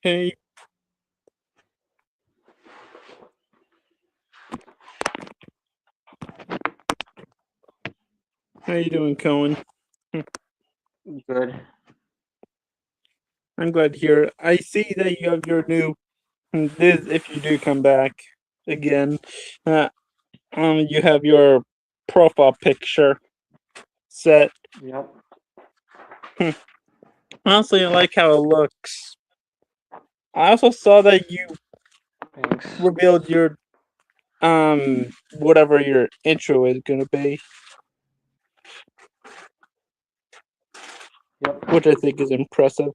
Hey, how you doing, Cohen? Good. I'm glad to hear it. I see that you have your new this if you do come back again. Uh, you have your profile picture set. Yep. Honestly, I like how it looks. I also saw that you Thanks. revealed your whatever your intro is gonna be, Yep. which I think is impressive.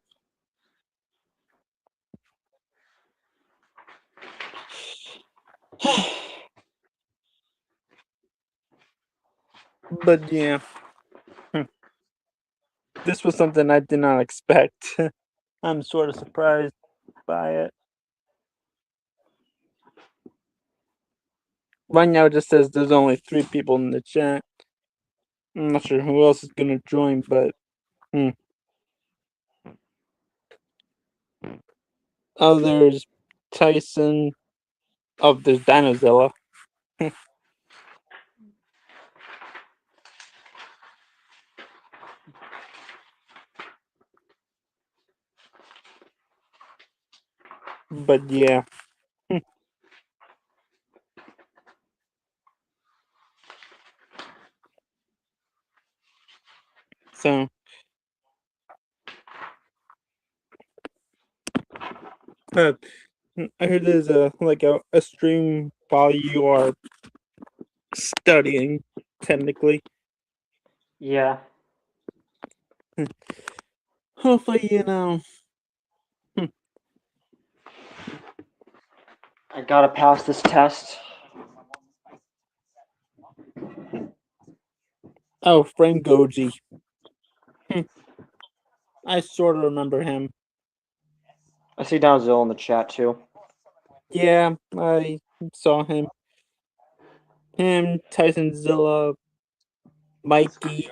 But yeah, this was something I did not expect. I'm sort of surprised by it. Right now, it just says there's only 3 people in the chat. I'm not sure who else is gonna join, but oh, there's Tyson. Oh, there's Dinozilla. But yeah, so uh, I heard there's a stream while you are studying, technically. Yeah. Hopefully, I gotta pass this test. Oh, Frank Goji. I sort of remember him. I see Donzel in the chat too. Yeah, I saw him. Him, Tyson Zilla, Mikey.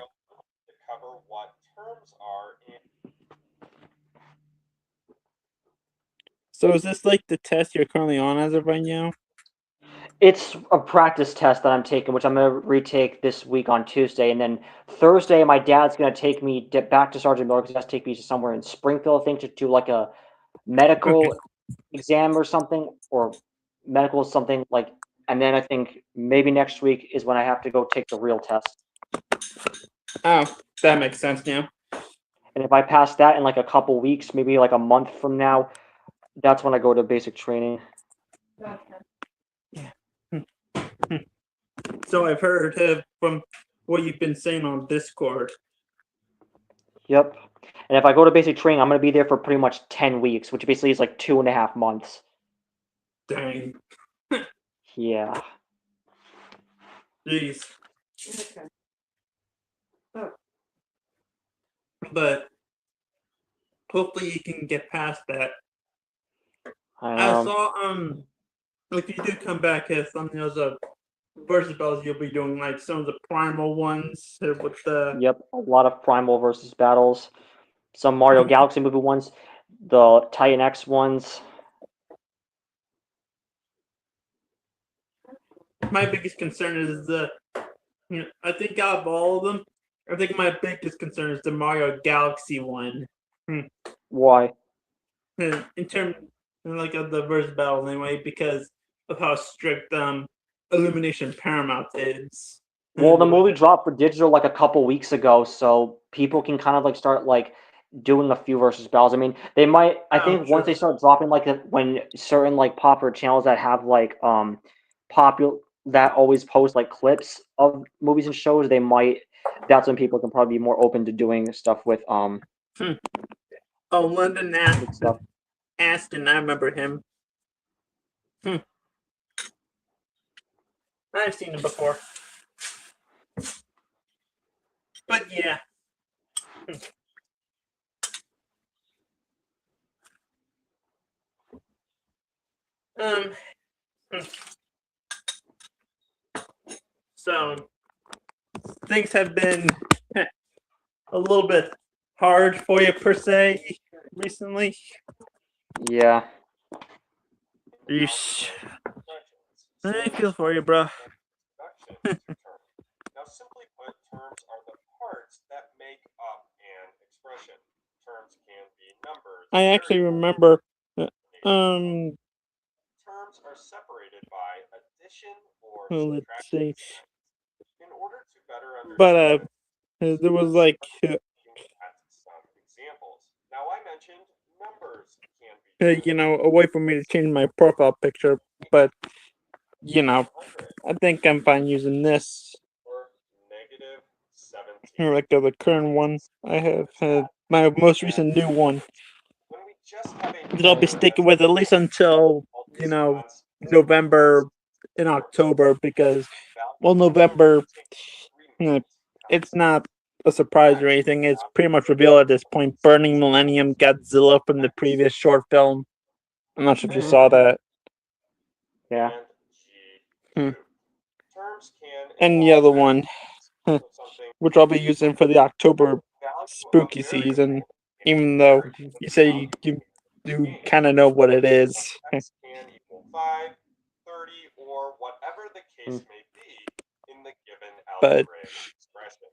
So is this like the test you're currently on as of right now? It's a practice test that I'm taking, which I'm gonna retake this week on Tuesday, and then Thursday my dad's gonna take me back to Sergeant Miller because he has to take me to somewhere in Springfield, I think, to do like a medical Okay. exam or something, or medical something like. And then I think maybe next week is when I have to go take the real test. Oh, that makes sense now. And if I pass that in like a couple weeks, maybe like a month from now, that's when I go to basic training. Yeah. So I've heard from what you've been saying on Discord. Yep. And if I go to basic training, I'm going to be there for pretty much 10 weeks, which basically is like 2.5 months. Dang. Yeah. Jeez. But hopefully you can get past that. I saw if you do come back as some of those versus battles you'll be doing, like some of the primal ones with the Yep. A lot of Primal versus battles. Some Mario Galaxy movie ones. The Titan X ones. my biggest concern is I think out of all of them, I think my biggest concern is the Mario Galaxy one. Why? In terms like of the verse battle anyway, because of how strict Illumination Paramount is. Well, the And movie dropped for digital like a couple weeks ago, so people can kind of like start like doing a few versus battles. I mean, they might. I think once true. they start dropping like when certain like popular channels that have like popular that always post like clips of movies and shows, they might. That's when people can probably be more open to doing stuff with London with stuff. Aston, I remember him. I've seen him before. But yeah. Um. So things have been a little bit hard for you per se recently. Yeah. Yeesh. I feel for you, bro. Now, simply put, terms are the parts that make up an expression. Terms can be numbers. I actually variables, remember. Terms are separated by addition or Let's subtraction. see. In order to better But understand, there was like at some examples. Now, I mentioned numbers can be a way for me to change my profile picture, but I think I'm fine using this. or negative 17. Like the current one I have, my most recent new one When we just have a that I'll be sticking with at least until November and October, because November, it's not a surprise or anything. It's pretty much revealed at this point. Burning Millennium, Godzilla from the previous short film. I'm not sure if you saw that. Yeah. Hmm. Terms can And the other one, which I'll be using for the October spooky season, even though you say you kind of know what it is. X can equal 5, 30, or whatever the case may be in the given But algebraic expression.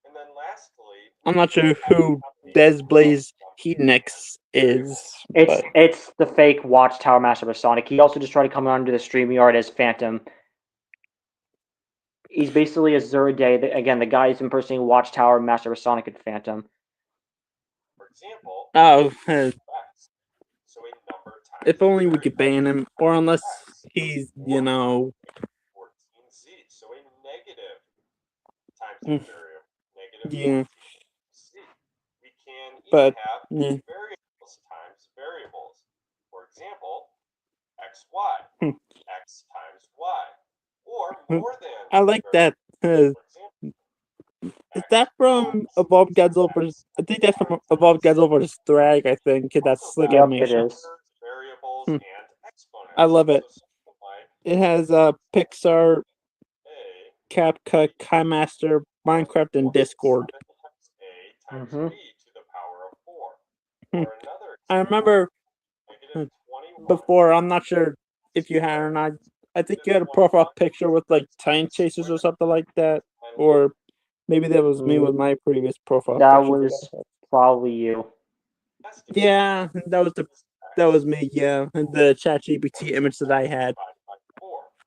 And then lastly, I'm not sure who Des Blaze Heatnix is. It's the fake Watchtower Master of Sonic. He also just tried to come onto the StreamYard as Phantom. He's basically a Zerde. Again, the guy who's impersonating Watchtower Master of Sonic and Phantom. For example, so a number times if only we could ban him, or unless he's 14z, so a negative times the variable, negative yeah. 14z. We can even But have variables times variables. For example, xy, x times y, or more than. I like that. Is that from Evolved Godzilla vs. I think that's from Evolved Godzilla vs. Thrag, I think. That's slick animation. It is. Variables and exponents. I love it. It has Pixar, CapCut, KaiMaster, Minecraft, and Discord. A times b to the power of 4. Or another I remember before, I'm not sure if you had or not. I think you had a profile picture with like Time Chasers or something like that. Or maybe that was me with my previous profile That picture. was probably you. Yeah, that was me, yeah. The ChatGPT image that I had.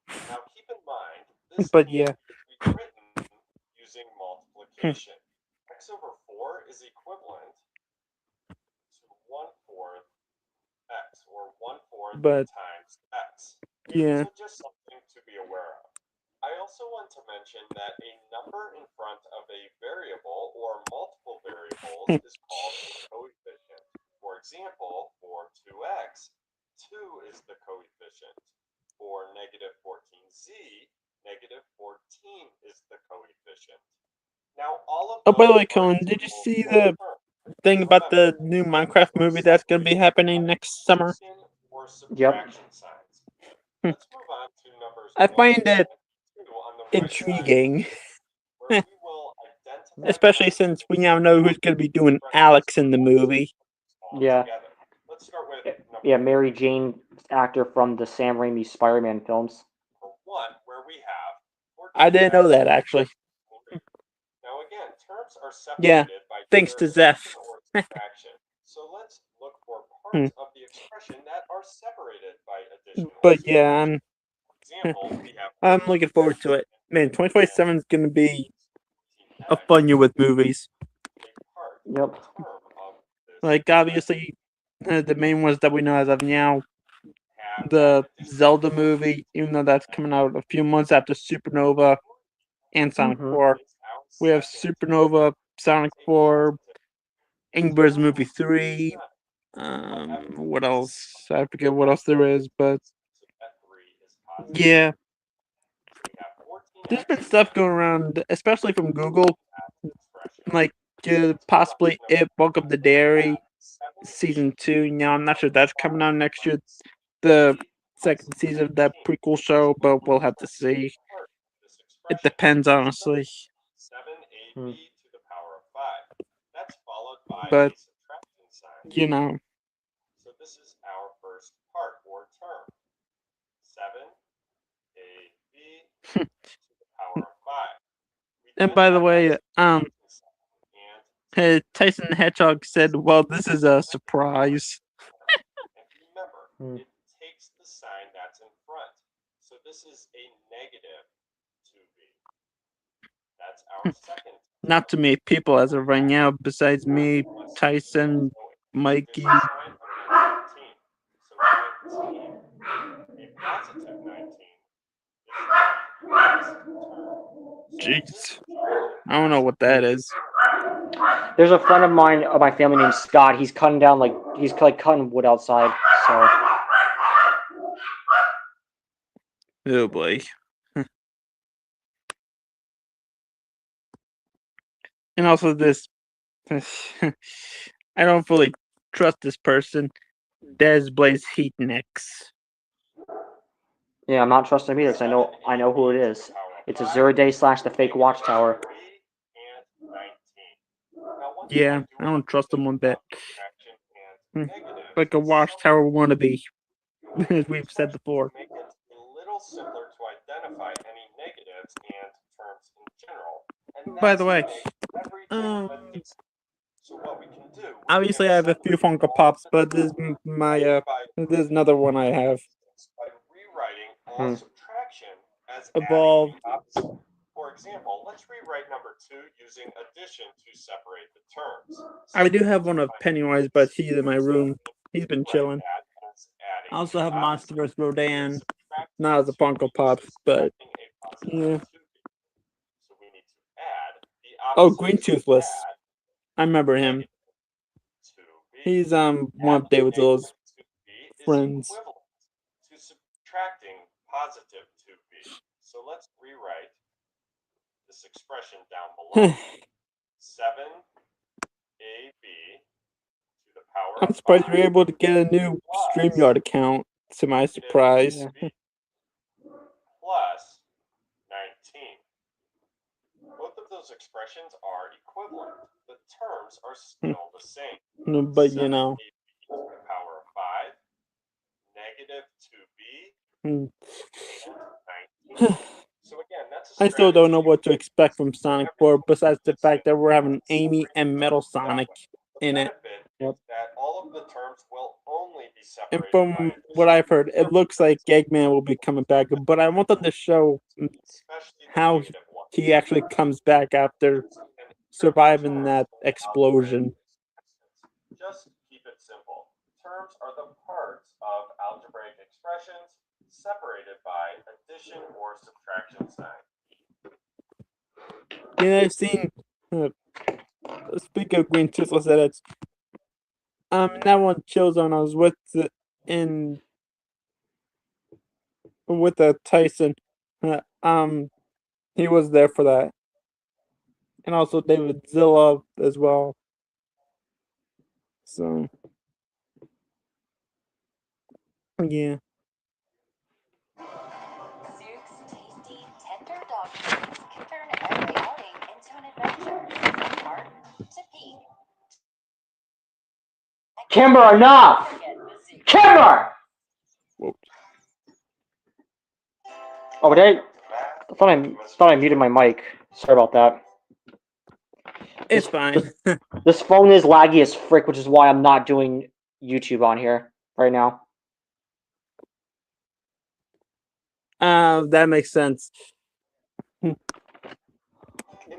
Now keep in mind, this but yeah. can be written using multiplication. X over 4 is equivalent to 1/4 x, or 1/4 times x. Yeah. So just something to be aware of. I also want to mention that a number in front of a variable or multiple variables is called a coefficient. For example, for 2x, 2 is the coefficient. For negative 14z, negative 14 is the coefficient. Now, all of Oh, by the way, Colin, did you see the thing about the new Minecraft movie that's going to be happening next summer? Yep. Let's move on to numbers. I find it intriguing. Especially since we now know who's going to be doing Alex in the movie. Yeah. Let's start with Mary Jane, actor from the Sam Raimi Spider-Man films. Where we have I didn't know that, actually. Now again, terms are separated by thanks to Zeph. So let's parts of the expression that are separated by addition. But yeah, Example, we have I'm looking forward to it. Man, 2027 is gonna be a fun year with movies. Yep. Like obviously, the main ones that we know as of now, the Zelda movie, even though that's coming out a few months after Supernova and Sonic Mhm. 4. We have Supernova, Sonic 4, Angry Birds movie 3. What else? I forget what else there is, but yeah, there's been stuff going around, especially from Google, like possibly It Book of the Dairy season 2. Now I'm not sure if that's coming out next year. The second season of that prequel show, but we'll have to see. It depends, honestly. 7ab to the power of 5. That's followed by But a subtraction sign. you know, So this is our first part or term. 7ab to the power of 5. We and then by the have way, a subtraction sign, and Tyson the Hedgehog said, "Well, this is a surprise." remember, it takes the sign that's in front. So this is a negative 2b. That's our second. Not too many people as of right now, besides me, Tyson, Mikey. Sign under 19. So 19, a positive 19, is the Jeez, I don't know what that is. There's a friend of mine, of my family named Scott. He's cutting down he's like cutting wood outside. So Oh boy. And also this, I don't fully trust this person. Des Blaze Heat Nex. yeah, I'm not trusting him either because I know who it is. It's Azure / the fake watchtower. Yeah, I don't trust him one bit. Like a watchtower wannabe, as we've said before. Make it a little simpler to identify any negatives and terms in general. And By the way, so what we can do, obviously I have a few Funko Pops, but this is there's another one I have. by rewriting all subtraction as Evolve. adding the opposite. For example, let's rewrite number 2 using addition to separate the terms. I do have one of Pennywise, but he's in my room. He's been chilling. I also have Monsterverse Rodan, not as a Funko Pop, but yeah. So we need to add the Oh, opposite Green Toothless. I remember him. He's one of David's friends. To subtracting positive 2b. So let's rewrite this expression down below. 7ab to the power I'm of surprised 5 you're able to get a new StreamYard account, to my surprise. plus 19. Both of those expressions are equivalent. The terms are still the same. But you know. 7ab to the power of 5, negative 2b, Hmm. and 19. So again, that's a I still don't know strategy what to expect from Sonic 4, besides the fact that we're having Amy and Metal Sonic in it. Yep. That all of the terms will only be And separated from by what I've heard, it looks like Eggman will be coming back, but I want them to show especially the how negative ones. he actually comes back after surviving that explosion. Just keep it simple. Terms are the parts of algebraic expressions separated by addition or subtraction sign. Yeah, I've seen. Speaking of Green Toothless edits, that one Chillzone I was with Tyson. He was there for that, and also David Zilla as well. So, yeah. Zeuk's tasty, tender dog treats can turn every outing into an adventure. From park to peak. Kimber, enough! Forget the Zeuk. Kimber! Whoa. Oh, I thought I muted my mic. Sorry about that. It's fine. This phone is laggy as frick, which is why I'm not doing YouTube on here right now. That makes sense.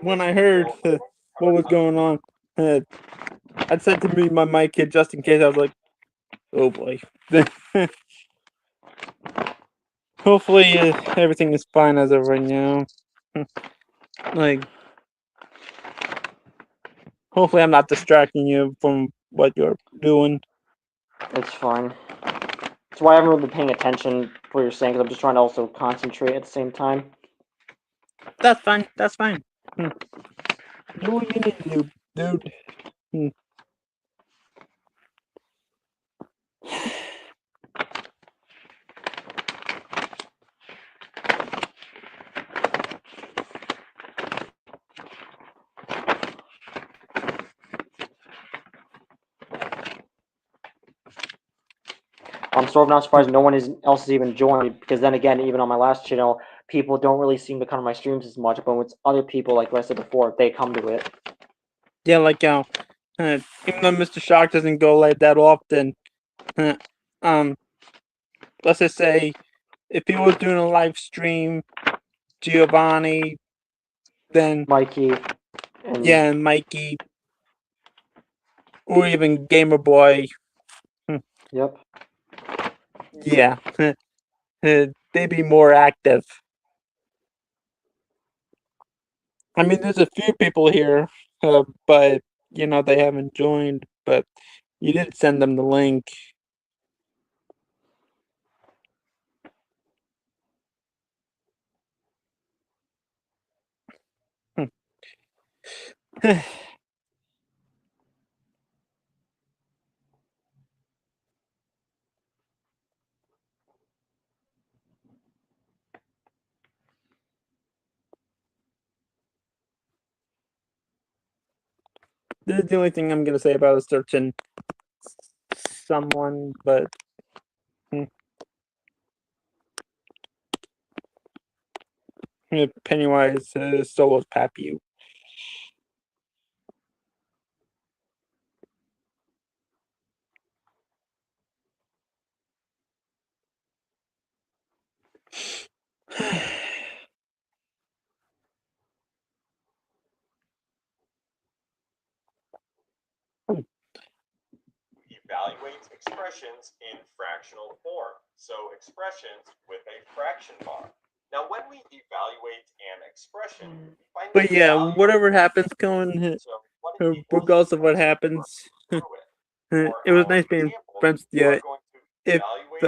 When I heard what was going on, I said to me my mic kit just in case. I was like, oh boy. Hopefully everything is fine as of right now. Like, hopefully I'm not distracting you from what you're doing. It's fine. That's why I haven't really been paying attention to what you're saying, because I'm just trying to also concentrate at the same time. That's fine. That's fine. Do what you need to do, dude. I'm sort of not surprised no one else has even joined, because then again, even on my last channel, people don't really seem to come to my streams as much, but with other people, like I said before, they come to it. Yeah, like even though Mr. Shock doesn't go like that often, let's just say if he was doing a live stream, Giovanni, then Mikey. And and Mikey, or even Gamer Boy, Yep. yeah, they'd be more active. I mean, there's a few people here, but they haven't joined. But you did send them the link. This is the only thing I'm gonna say about a certain someone, but Pennywise solos Papu. Evaluates expressions in fractional form, so expressions with a fraction bar. Now, when we evaluate an expression, we find But the yeah, value whatever of the happens, expression. Cohen, So what it equals regardless of what is we happens, run through it. it was For nice our being example, friends with we are you. going to If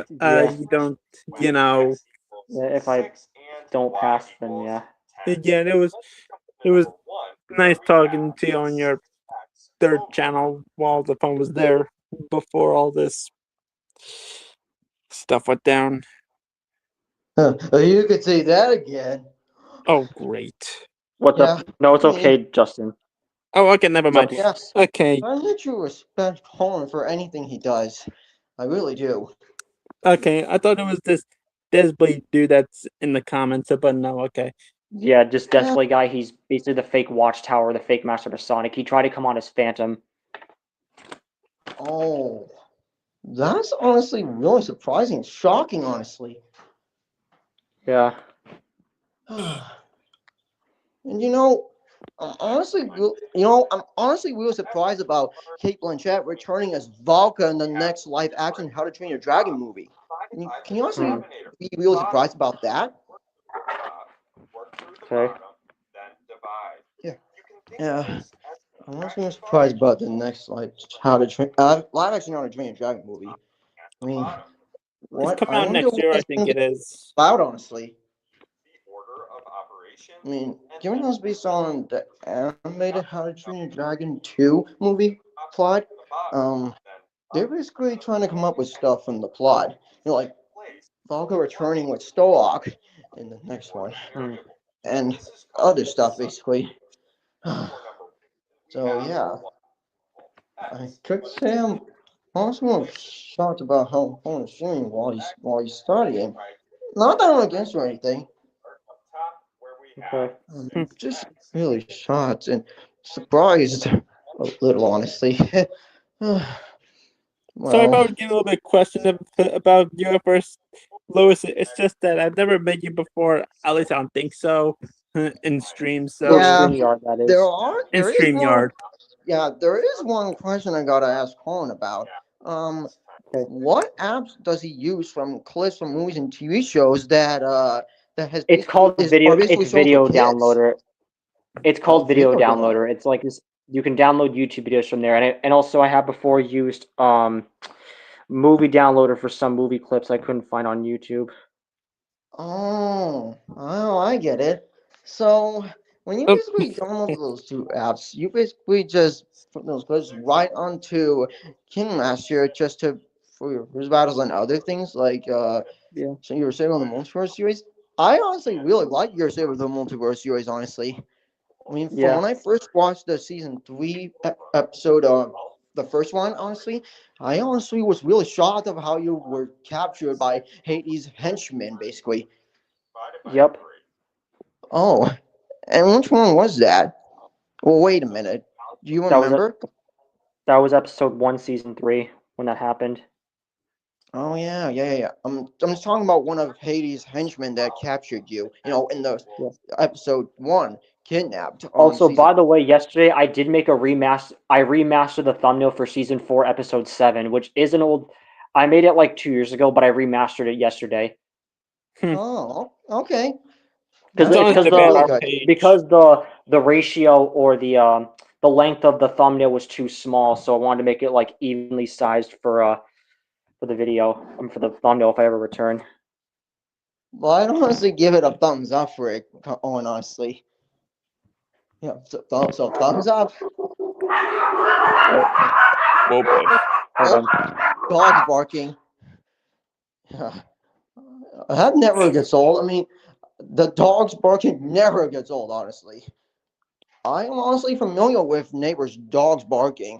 evaluate Yeah. you don't, when you know, x equals Yeah, if I 6 and don't y pass, then equals yeah. 10. again, it was Let's jump to it was number 1, nice where we talking have to you on your 6x third over channel while the phone was there before all this stuff went down. You could say that again. Oh, great. What Yeah, the? No, it's I mean- okay, Justin. Oh, okay, never mind. Yes, Okay, I literally respect Cohen for anything he does. I really do. okay. I thought it was this Desblade dude that's in the comments, but no, okay. Yeah, just Deathblade guy. He's basically the fake Watchtower, the fake Master of Sonic. He tried to come on as Phantom. Oh, that's honestly really surprising, shocking, honestly. Yeah. And I'm honestly really surprised about Kate Blanchett returning as Valka in the next live-action How to Train Your Dragon movie. I mean, can you honestly be really surprised about that? Work through the Okay. bottom, then divide. Yeah. You can think Yeah. of this as I'm also surprised about the next live-action How to Train Your Dragon movie. I mean, It's what? coming I out wonder next what year, I this think thing it is. about, honestly. the order of operation. I mean, given that it's based on the animated How to Train Your Dragon 2 movie plot, they're basically trying to come up with stuff from the plot. Like Valka returning with Stoak in the next one, and other stuff, basically. So, yeah. I could say I'm also shocked about how Cohen is streaming while he's studying. Not that I'm against or anything. Okay. I'm just really shocked and surprised a little, honestly. Sorry Well, about getting a little bit questioned about UFS, Lewis. It's just that I've never met you before. At least I don't think so. In streams, Or yeah, so StreamYard, that is. in there is one. Streamyard. Yeah, there is one question I gotta ask Colin about. Um, what apps does he use from clips from movies and TV shows that has It's called are basically It's shown for Video kids? Downloader. It's Oh, called Video video download. Downloader. It's like this. You can download YouTube videos from there, and also I have before used Movie Downloader for some movie clips I couldn't find on YouTube. Oh, I get it. So when you Oh, basically download those two apps, you basically just put those clips right onto KineMaster just to for your quiz battles and other things like Yeah. so you were saying on the multiverse series. I honestly really like your say with the multiverse series. Honestly, I mean, from Yeah. when I first watched the season 3 episode of the first one, honestly, I honestly was really shocked of how you were captured by Hades' henchmen, basically. Yep. Oh, and which one was that? Well, wait a minute. Do you That was remember? That was episode 1, season 3 when that happened. Oh yeah. I'm just talking about one of Hades' henchmen that captured you. You know, in the Yeah. episode 1, kidnapped. Also, Season. by the way, yesterday I did make a remaster. I remastered the thumbnail for season 4, episode 7, which is an old. I made it like 2 years ago, but I remastered it yesterday Oh, okay. because it's That's on because the really Vandal the good. page. because the ratio or the length of the thumbnail was too small, so I wanted to make it like evenly sized for the video for the thumbnail if I ever return. Well, I'd honestly give it a thumbs up for it, Owen, honestly. Yeah, so thumbs up. Oh boy. Hold on. Dogs barking. That never gets old. I mean, the dogs barking never gets old, honestly. I am honestly familiar with neighbors' dogs barking,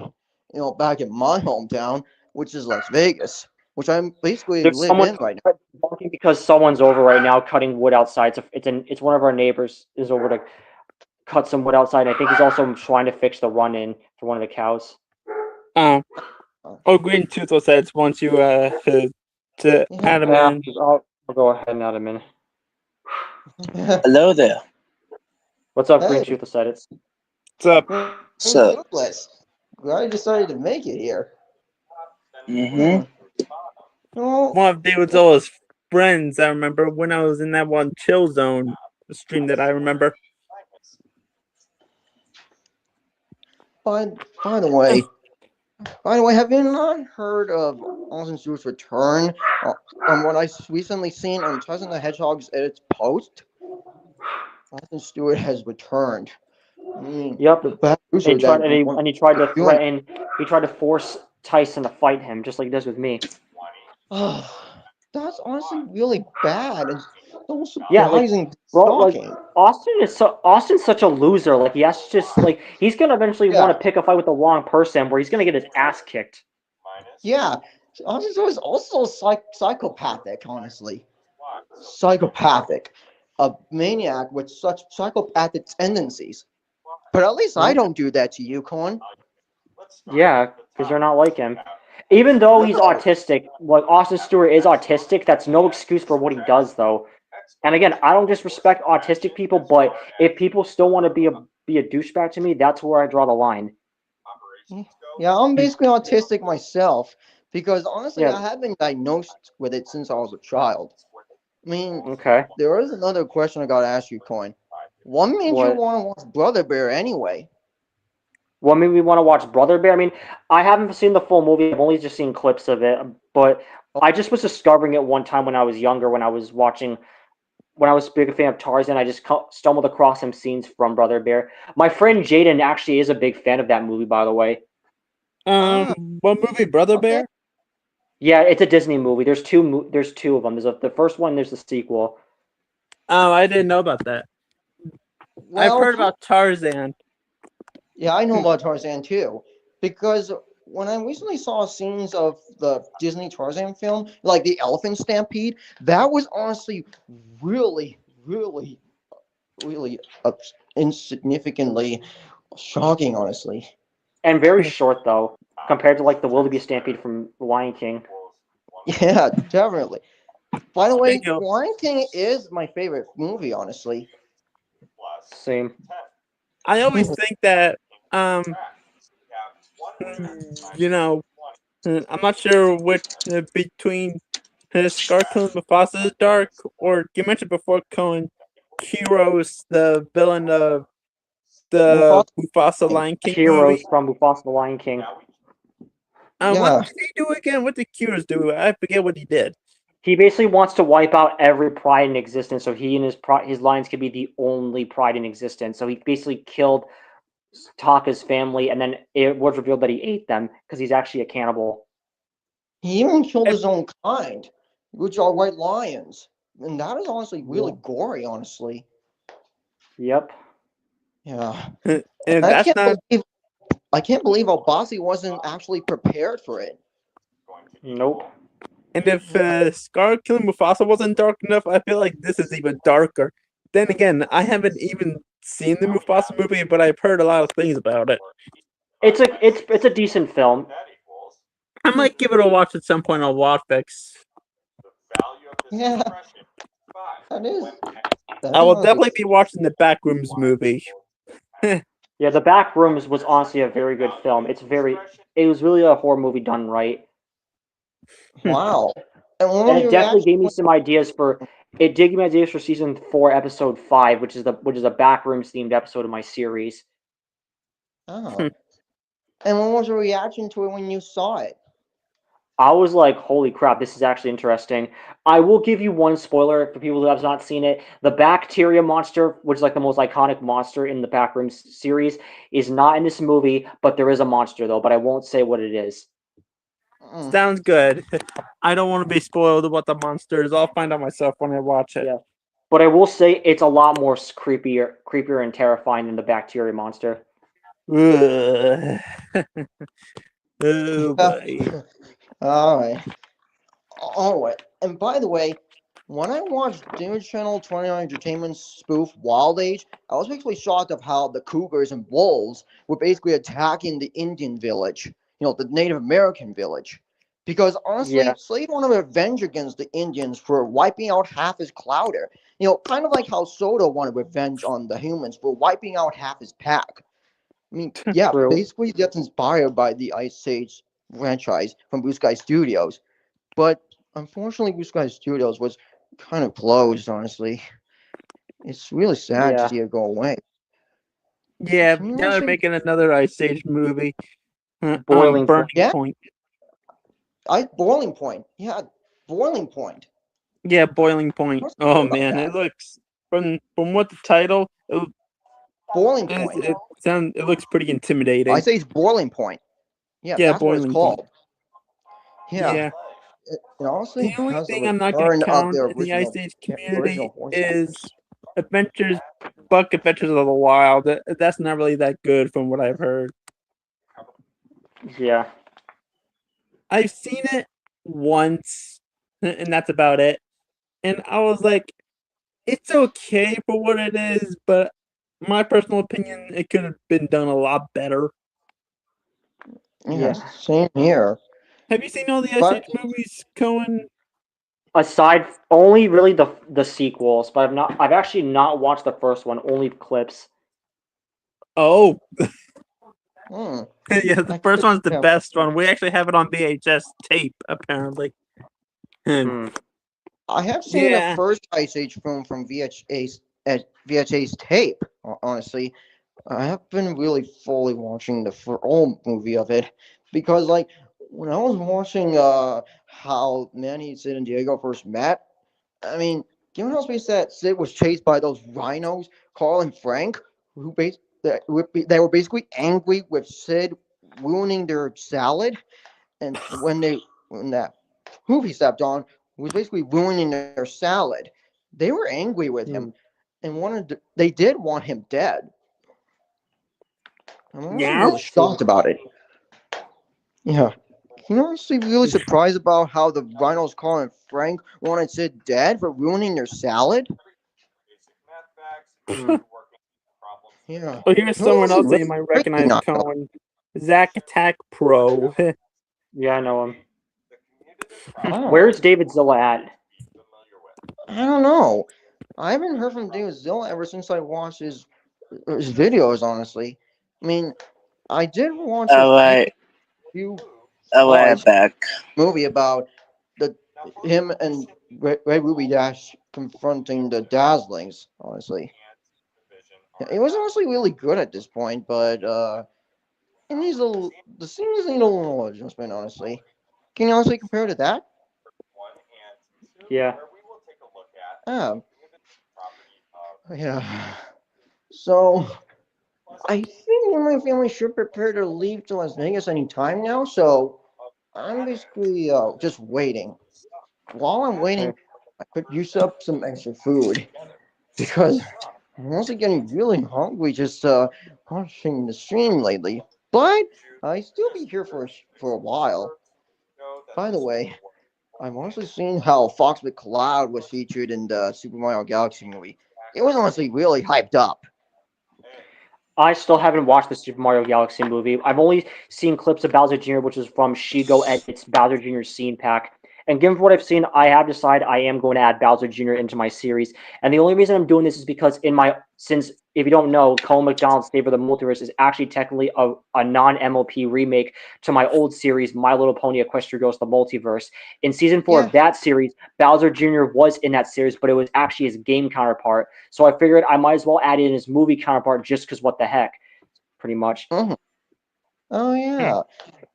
back in my hometown, which is Las Vegas, which I'm basically There's live someone in right now. barking because someone's over right now cutting wood outside. It's one of our neighbors is over to cut some wood outside. I think he's also trying to fix the run in for one of the cows. Green Toothless says wants you to add him Yeah, in. I'll go ahead and add him in. Hello there. What's up, Green Hey. Truth said it's. What's up? So, Toothless. Glad I decided to make it here. mm-hmm. Well, One of David Zola's friends, I remember when I was in that one Chill Zone stream that I remember. by the way, have you not heard of Austin Stewart's return? On what I recently seen on Tyson the Hedgehog's edits post, Austin Stewart has returned. I mean, Yep. the bad And producer he tried, that and he tried to doing- threaten. He tried to force Tyson to fight him, just like he does with me. That's honestly really bad and so Yeah, like, surprising. Well, like Shocking. Austin's such a loser. Like he has to just like he's gonna eventually Yeah. want to pick a fight with the wrong person, where he's gonna get his ass kicked. Yeah, Austin Stewart is also psychopathic. Honestly, psychopathic, a maniac with such psychopathic tendencies. But at least I don't do that to you, Colin. Yeah, because you're not like him. Even though he's No. autistic, like Austin Stewart is autistic, that's no excuse for what he does, though. And again, I don't disrespect autistic people, but if people still want to be a douchebag to me, that's where I draw the line. Yeah, I'm basically autistic myself because honestly, Yeah. I have been diagnosed with it since I was a child. I mean, Okay. there is another question I gotta ask you, Coin. What made you What? want to watch Brother Bear anyway? Well, maybe we want to watch Brother Bear. I mean, I haven't seen the full movie. I've only just seen clips of it, but I just was discovering it one time when I was younger, when I was a big fan of Tarzan. I just stumbled across some scenes from Brother Bear. My friend Jaden actually is a big fan of that movie, by the way. What movie, Brother Okay. Bear? Yeah, it's a Disney movie. There's two of them. The first one. There's the sequel. Oh, I didn't know about that. I've heard about Tarzan. Yeah, I know about Tarzan too, because when I recently saw scenes of the Disney Tarzan film, like the Elephant Stampede, that was honestly really, really, really insignificantly shocking, honestly. And very short though. compared to like the wildebeest stampede from Lion King. Yeah, definitely. By the way, Speaking of- Lion King is my favorite movie, honestly. Same. I always think that you know, I'm not sure which between Scar killing Mufasa is dark, or you mentioned before killing Kyros, the villain of the Mufasa Lion King Heroes movie. from Mufasa the Lion King. Yeah. What did he do again? What did Kyros do? I forget what he did. He basically wants to wipe out every pride in existence, so he and his lions could be the only pride in existence. So he basically killed Taka's family, and then it was revealed that he ate them because he's actually a cannibal. He even killed his own kind, which are white lions. And that is honestly really Yeah. gory, honestly. Yep. Yeah. And I that's not. can't believe Albasi wasn't actually prepared for it. Nope. And if Scar killing Mufasa wasn't dark enough, I feel like this is even darker. Then again, I haven't even seen the Mufasa movie, but I've heard a lot of things about it. It's a decent film. I might give it a watch at some point on Watfix. Yeah. That is. I will definitely be watching the Backrooms movie. Yeah, The Back Rooms was honestly a very good film. It was really a horror movie done right. Wow. And, what And was it your definitely reaction gave me some ideas for season 4, episode 5, which is a Backrooms themed episode of my series. Oh. And what was your reaction to it when you saw it? I was like, holy crap, this is actually interesting. I will give you one spoiler for people who have not seen it. The bacteria monster, which is like the most iconic monster in the Backrooms series, is not in this movie, but there is a monster though, but I won't say what it is. Sounds good. I don't want to be spoiled about the monsters. I'll find out myself when I watch it. Yeah. But I will say it's a lot more creepier and terrifying than the bacteria monster. Ugh. Oh boy. Alright. Alright. And by the way, when I watched News Channel 29 Entertainment's spoof Wild Age, I was basically shocked of how the cougars and wolves were basically attacking the Indian village, the Native American village. Because honestly, Yeah. Slade wanted revenge against the Indians for wiping out half his clouder. Kind of like how Soda wanted revenge on the humans for wiping out half his pack. I mean, yeah, True. basically that's inspired by the Ice Age franchise from Blue Sky Studios. But unfortunately, Blue Sky Studios was kind of closed, honestly. It's really sad Yeah. to see it go away. Yeah, Can you now they're also- making another Ice Age movie. Boiling Burning Yeah. Point. Boiling Point. Yeah, Boiling Point. Yeah, Boiling Point. What's Oh about man, that? it looks from what the title Boiling Point. it looks pretty intimidating. I say it's Boiling Point. Yeah, Yeah, that's what it's Boiling called. Point. Yeah. It honestly The only has the thing I'm not gonna return of count the in the Ice original, Age community original voice is actors. Buck Adventures of the Wild. That's not really that good from what I've heard. Yeah. I've seen it once, and that's about it. And I was like, it's okay for what it is, but my personal opinion, it could have been done a lot better. Yeah, same here. Have you seen all the Ice But- Age movies, Cohen? Aside, only really the sequels, but I've actually not watched the first one, only clips. Oh, Hmm. yeah, the I first could- one's the yeah. best one. We actually have it on VHS tape, apparently. Hmm. I have seen Yeah. the first Ice Age film from VHS tape. Honestly, I have been really fully watching the full movie of it because, like, when I was watching how Manny, Sid, and Diego first met, I mean, given how space that Sid was chased by those rhinos, Carl and Frank, they were basically angry with Sid ruining their salad, and when that movie stepped on was basically ruining their salad. They were angry with him and they did want him dead. I'm honestly Yeah. really shocked about it. Yeah. I'm honestly really surprised about how the rhinos Carl and Frank wanted Sid dead for ruining their salad. Yeah. Well, here's someone honestly else that you really might crazy recognize, now. Cohen. Zack Attack Pro. Yeah, I know him. Oh, Where's David Zilla at? I don't know. I haven't heard from David Zilla ever since I watched his videos. Honestly, I mean, I did watch a Alright, few alright, back. movie about him and Red Ruby Dash confronting the Dazzlings. Honestly, it was honestly really good at this point, but it needs the scenes need a little adjustment. Honestly, can you honestly compare to that? Yeah. Yeah, yeah. So I think me and my family should prepare to leave to Las Vegas anytime now. So I'm basically just waiting. While I'm waiting, I could use up some extra food because I'm also getting really hungry just watching the stream lately. But I still be here for a while. By the way, I've honestly seen how Fox McCloud was featured in the Super Mario Galaxy movie. It was honestly really hyped up. I still haven't watched the Super Mario Galaxy movie. I've only seen clips of Bowser Jr., which is from Shigo Edits Bowser Jr. Scene Pack. And given what I've seen, I have decided I am going to add Bowser Jr. into my series. And the only reason I'm doing this is because since if you don't know, Colin McDonald's Save of the Multiverse is actually technically a non-MLP remake to my old series, My Little Pony Equestria Goes the Multiverse. In season 4 of that series, Bowser Jr. was in that series, but it was actually his game counterpart. So I figured I might as well add in his movie counterpart just because what the heck, pretty much. Oh yeah.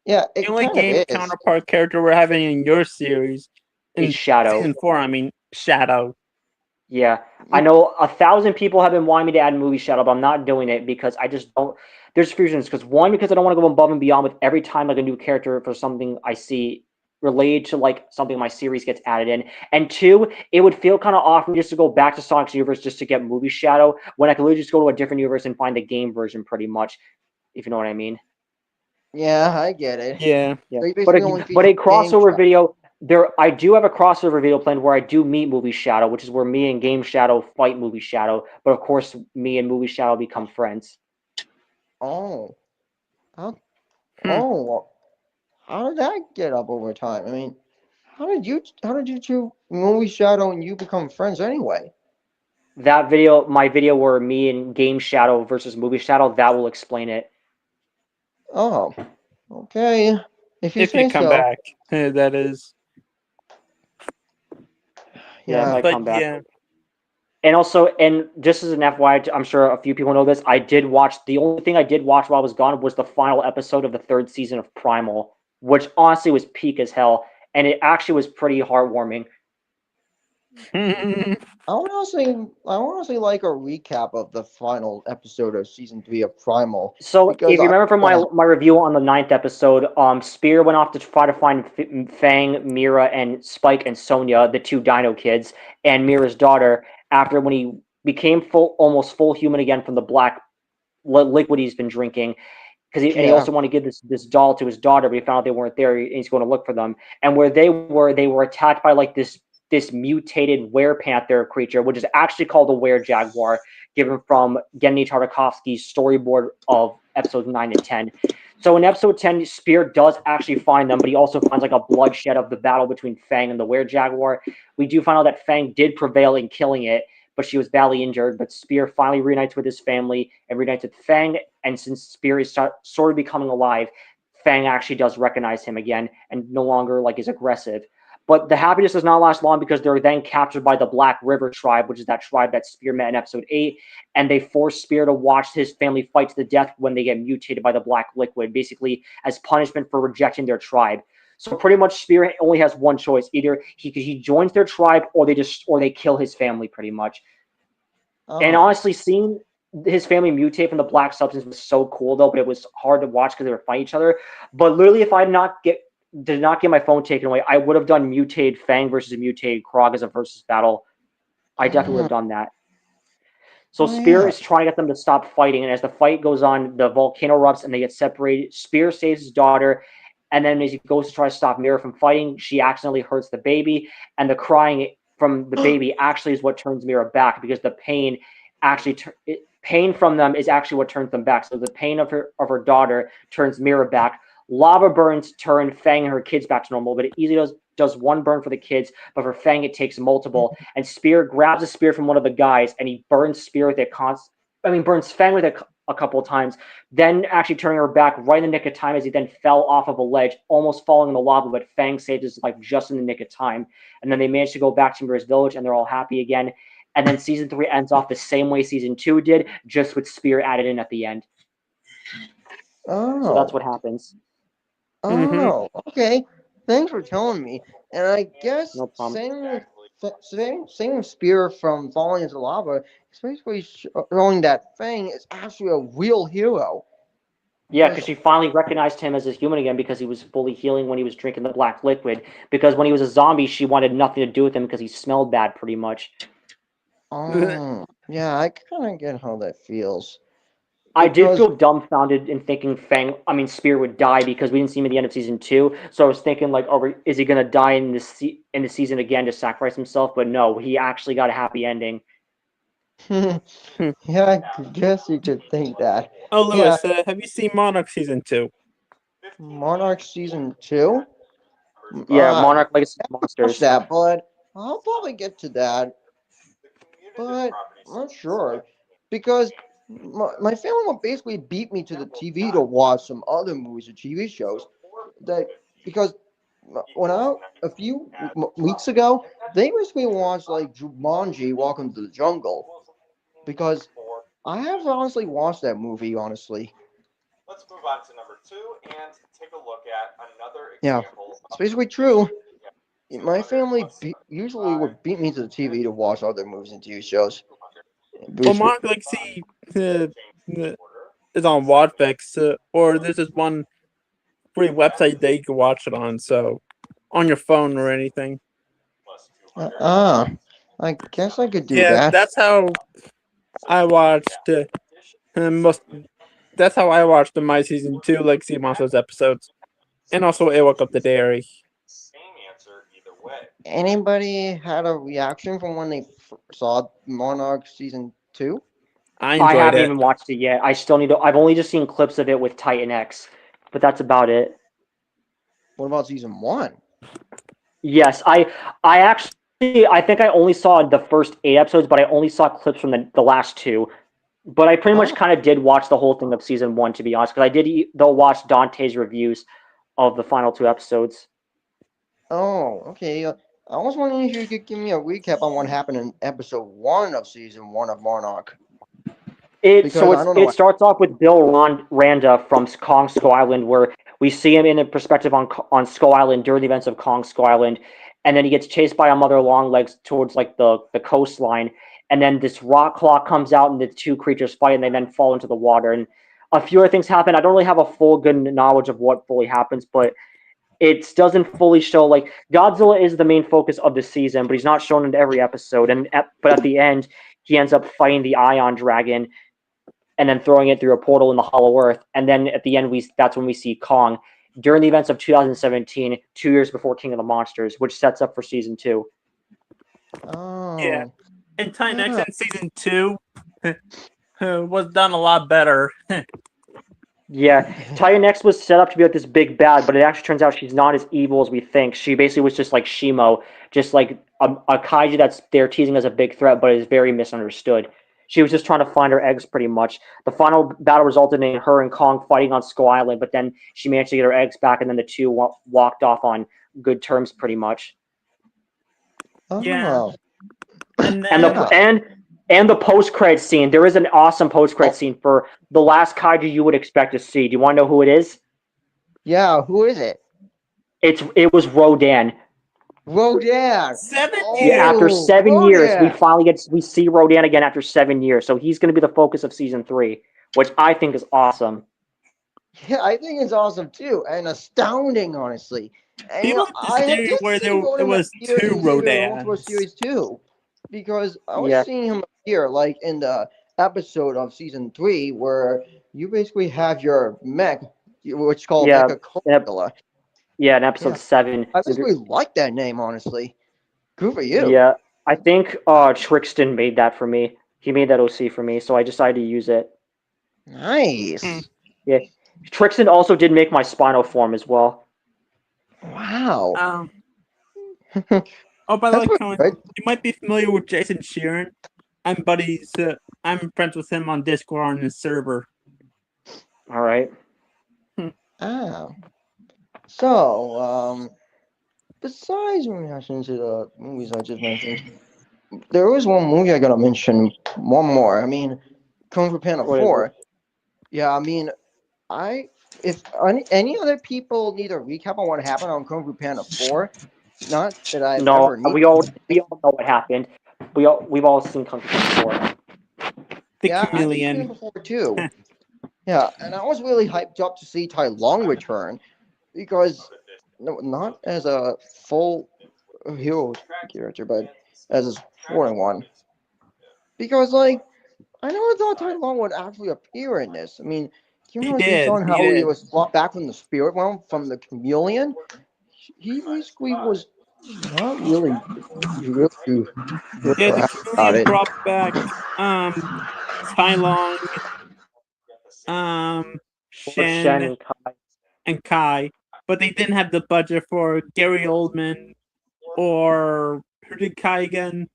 Yeah, The it only kind of game is. counterpart character we're having in your series in Is Shadow. season 4. I mean, Shadow. Yeah, I know 1,000 people have been wanting me to add movie Shadow, but I'm not doing it because I just don't. There's a few reasons. Because one, because I don't want to go above and beyond with every time like a new character for something I see related to like something my series gets added in. And two, it would feel kind of awkward just to go back to Sonic's universe just to get movie Shadow when I could literally just go to a different universe and find the game version pretty much, if you know what I mean. Yeah, I get it. Yeah. Yeah, So you but basically only a feature crossover game video. I do have a crossover video planned where I do meet Movie Shadow, which is where me and Game Shadow fight Movie Shadow. But of course, me and Movie Shadow become friends. Oh, how? Oh, how did that get up over time? I mean, how did you two Movie Shadow and you become friends anyway? That video, my video where me and Game Shadow versus Movie Shadow, that will explain it. Oh, okay. If you If say you come so. back, that is. Yeah, if I But come back. yeah. And also, and just as an FYI, I'm sure a few people know this, the only thing I did watch while I was gone was the final episode of the 3rd season of Primal, which honestly was peak as hell, and it actually was pretty heartwarming. I want to say like a recap of the final episode of season 3 of Primal. So, Because if you remember from my review on the 9th episode, Spear went off to try to find Fang, Mira, and Spike and Sonia, the 2 Dino kids, and Mira's daughter, after when he became almost full human again from the black liquid he's been drinking. And he also wanted to give this doll to his daughter, but he found out they weren't there, and he's going to look for them. And where they were attacked by like this mutated werepanther creature, which is actually called a werejaguar, given from Genndy Tartakovsky's storyboard of episodes 9 and 10. So in episode 10, Spear does actually find them, but he also finds like a bloodshed of the battle between Fang and the werejaguar. We do find out that Fang did prevail in killing it, but she was badly injured. But Spear finally reunites with his family and reunites with Fang. And since Spear is sort of becoming alive, Fang actually does recognize him again and no longer like is aggressive. But the happiness does not last long because they're then captured by the Black River tribe, which is that tribe that Spear met in episode 8. And they force Spear to watch his family fight to the death when they get mutated by the black liquid, basically as punishment for rejecting their tribe. So pretty much Spear only has one choice. Either he joins their tribe or they kill his family pretty much. And honestly, seeing his family mutate from the black substance was so cool though, but it was hard to watch because they were fighting each other. But literally, if I did not get my phone taken away, I would have done mutated Fang versus mutated Krog as a versus battle. I definitely would have done that. So Spear is trying to get them to stop fighting, and as the fight goes on, the volcano erupts and they get separated. Spear saves his daughter, and then as he goes to try to stop Mira from fighting, she accidentally hurts the baby, and the crying from the baby actually is what turns Mira back because the pain actually pain from them is actually what turns them back. So the pain of her daughter turns Mira back. Lava burns turn Fang and her kids back to normal, but it easily does one burn for the kids, but for Fang it takes multiple. And Spear grabs a spear from one of the guys, and he burns Spear with it. Burns Fang with it a couple of times. Then actually turning her back right in the nick of time as he then fell off of a ledge, almost falling in the lava. But Fang saved his life just in the nick of time. And then they managed to go back to Mira's village, and they're all happy again. And then season 3 ends off the same way season 2 did, just with Spear added in at the end. Oh. So that's what happens. Oh, okay. Thanks for telling me. And I guess No problem. same with Spear from falling into lava, it's basically showing that Fang is actually a real hero. Yeah, because she finally recognized him as a human again because he was fully healing when he was drinking the black liquid. Because when he was a zombie, she wanted nothing to do with him because he smelled bad pretty much. Oh, yeah, I kind of get how that feels. I did Because- feel dumbfounded in thinking Spear would die because we didn't see him at the end of season 2. So I was thinking, like, is he going to die in the season again to sacrifice himself? But no, he actually got a happy ending. Yeah, I guess you could think that. Oh, Lewis, have you seen Monarch season 2? Monarch season 2? Yeah, Monarch Legacy of Watch Monsters. that, but I'll probably get to that. But I'm not sure because my family would basically beat me to the TV to watch some other movies or TV shows. Because a few weeks ago they basically watched like Jumanji: Welcome to the Jungle. Because I have honestly watched that movie. Honestly, Let's move on to number 2 and take a look at another yeah, example. it's basically true. My family usually would beat me to the TV to watch other movies and TV shows. Well, Monarch Legacy is on Watfix, or there's this one free website that you can watch it on, so on your phone or anything. I guess I could do Yeah, that. that's how I watched that's how I watched the My Season 2 Legacy of Monsters episodes. And also A Walk Up the Dairy. Same answer either way. Anybody had a reaction from when they saw Monarch season 2? I I enjoyed haven't it. even watched it yet. I still need to. I've only just seen clips of it with Titan X, but that's about it. What about season 1? Yes, I think I only saw the first 8 episodes, but I only saw clips from the last 2. But I pretty much kind of did watch the whole thing of season 1, to be honest, because I did watch Dante's reviews of the final 2 episodes. Oh, okay. I was wondering if you could give me a recap on what happened in episode 1 of season 1 of Monarch. It starts off with Bill Randa from Kong Skull Island, where we see him in the perspective on Skull Island during the events of Kong Skull Island, and then he gets chased by a Mother Longlegs towards like the coastline, and then this rock claw comes out and the 2 creatures fight, and they then fall into the water, and a few other things happen. I don't really have a full good knowledge of what fully happens, but it doesn't fully show. Like, Godzilla is the main focus of the season, but he's not shown in every episode, but at the end he ends up fighting the Ion Dragon and then throwing it through a portal in the Hollow Earth. And then at the end, that's when we see Kong during the events of 2017, 2 years before King of the Monsters, which sets up for season 2. Oh. Yeah. And Titan X in season 2 was done a lot better. Yeah, Titan X was set up to be like this big bad, but it actually turns out she's not as evil as we think. She basically was just like Shimo, just like a kaiju that's they're teasing as a big threat, but is very misunderstood. She was just trying to find her eggs, pretty much. The final battle resulted in her and Kong fighting on Skull Island, but then she managed to get her eggs back, and then the 2 walked off on good terms, pretty much. Oh. Yeah. And the post-credit scene. There is an awesome post-credit scene for the last kaiju you would expect to see. Do you want to know who it is? Yeah, who is it? It was Rodan. Rodan. 7 Oh, years. After 7 years, Rodan. we see Rodan again after 7 years. So he's going to be the focus of season 3, which I think is awesome. Yeah, I think it's awesome too, and astounding, honestly. And, People like the theory where it was 2 Rodans. Series 2, because I was Yeah. seeing him here, like in the episode of season 3, where you basically have your mech, which is called Yeah, Mechagodzilla. Yeah, in episode 7. I basically like that name, honestly. Good for you. Yeah, I think Trixton made that for me. He made that OC for me, so I decided to use it. Nice. Yeah. Trixton also did make my spinal form as well. Wow. Oh, by the way, That's pretty Colin, good. you might be familiar with Jason Sheeran. I'm buddies. I'm friends with him on Discord on his server. All right. Ah. So, besides reactions to the movies I just mentioned, there was one movie I gotta mention. One more. I mean, Kung Fu Panda What is 4. Yeah, I mean, if any other people need a recap on what happened on Kung Fu Panda 4, not that I've No, ever needed. we all know what happened. We've all seen Kung Fu Panda before. The Yeah, I've seen it chameleon. before too. Yeah, and I was really hyped up to see Tai Long return because not as a full hero character, but as a supporting one. Because like I never thought Tai Long would actually appear in this. I mean, you He know, did, based on he how he did. was brought back from the spirit realm from the chameleon, he basically was not really good Yeah, the about chameleon it. brought back Tai Long, Shen Shen, and Kai. and Kai, but they didn't have the budget for Gary Oldman or who did Kai again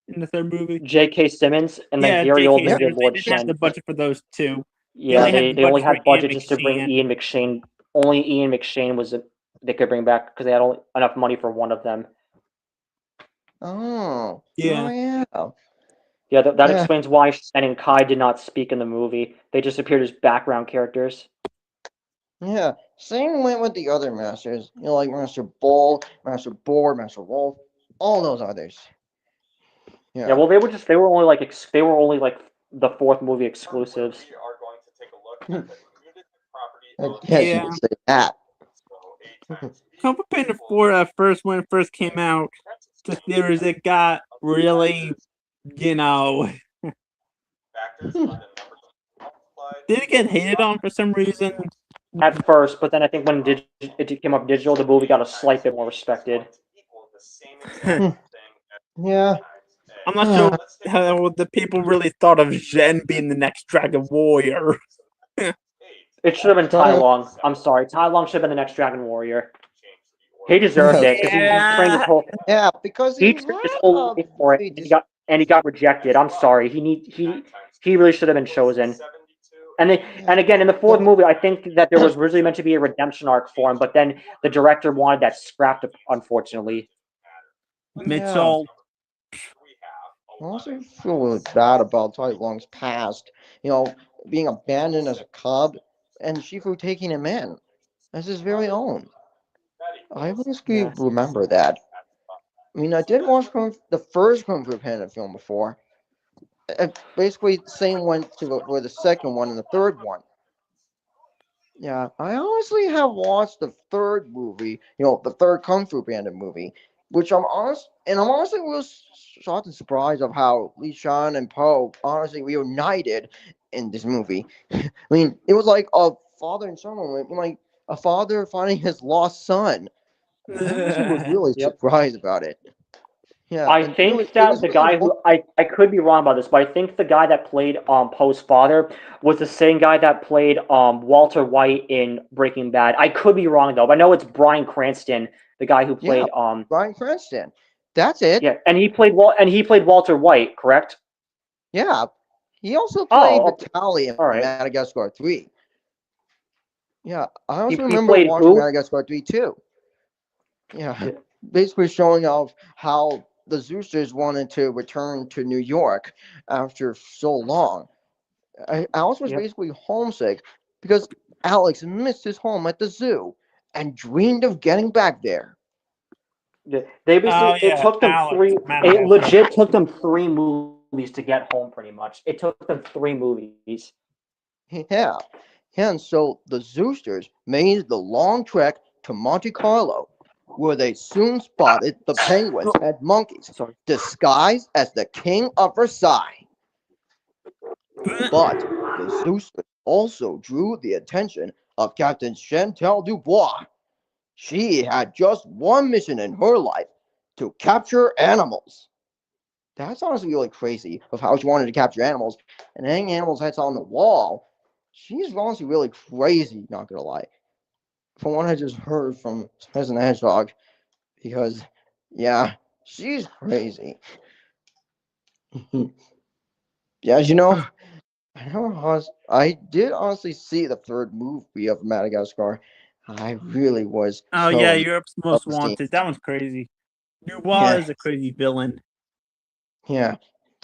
in the third movie? J.K. Simmons, and then Yeah, Gary J.K. Oldman did Simmons. They Lord didn't have Shen. the budget for those two. Yeah, only had the they only budget for had budget Ian just to bring McShane. Ian McShane. Only Ian McShane was they could bring back because they had only enough money for one of them. Oh, Yeah. oh yeah. Yeah, that Yeah. explains why Shen and Kai did not speak in the movie. They just appeared as background characters. Yeah, same went with the other masters. You know, like Master Bull, Master Boar, Master Wolf, all those others. Yeah, well, they were only like the fourth movie exclusives. We are going to take a look at the community property I of guess you Yeah. could say that. Kung Fu Panda 4 at first, when it first came out, the theaters, it got really, you know, Factors on the numbers multiplied. did it get hated on for some reason? At first, but then I think when it came up digital, the movie got a slight bit more respected. Yeah. I'm not sure how the people really thought of Zhen being the next Dragon Warrior. It should have been Tai Long. I'm sorry, Tai Long should have been the next Dragon Warrior. He deserved it because he trained his whole. Yeah, because He trained his whole life for it, and he got rejected. I'm sorry. He really should have been chosen. And again in the fourth movie, I think that there was originally meant to be a redemption arc for him, but then the director wanted that scrapped, unfortunately. Mitchell. I also feel really bad about Tai Long's past. You know, being abandoned as a cub, and Shifu taking him in as his very own. I basically remember that. I mean, I did watch the first Kung Fu Panda film before. Basically, the same went for the second one and the third one. Yeah, I honestly have watched the third movie, you know, the third Kung Fu Panda movie, which I'm honestly real shocked and surprised of how Li Shan and Po honestly reunited in this movie. I mean, it was like a father and son moment, like a father finding his lost son. I honestly was really surprised about it. Yeah, I think that the guy who I could be wrong about this, but I think the guy that played Poe's father was the same guy that played Walter White in Breaking Bad. I could be wrong though, but I know it's Bryan Cranston, the guy who played Bryan Cranston. That's it. Yeah, and he played Walter White, correct? Yeah. He also played Vitaly in right. Madagascar 3. Yeah, I also He remember played watching who? Madagascar 3 too. Yeah, basically showing off how the Zoosters wanted to return to New York after so long. Alex was basically homesick because Alex missed his home at the zoo and dreamed of getting back there. They basically it took them it legit took them 3 movies to get home pretty much. It took them 3 movies. Yeah. And so the Zoosters made the long trek to Monte Carlo, where they soon spotted the penguins and monkeys disguised as the King of Versailles. But the Zoosters also drew the attention of Captain Chantal Dubois. She had just one mission in her life: to capture animals. that's honestly really crazy of how she wanted to capture animals and hang animals' heads on the wall. She's honestly really crazy, not gonna lie. From what I just heard from Smith and the Hedgehog, because, yeah, she's crazy. Yeah, as you know, I did honestly see the third movie of Madagascar. I really was Oh yeah, so Europe's Most self-esteem. Wanted. That one's crazy. Dubois Yeah. is a crazy villain. Yeah,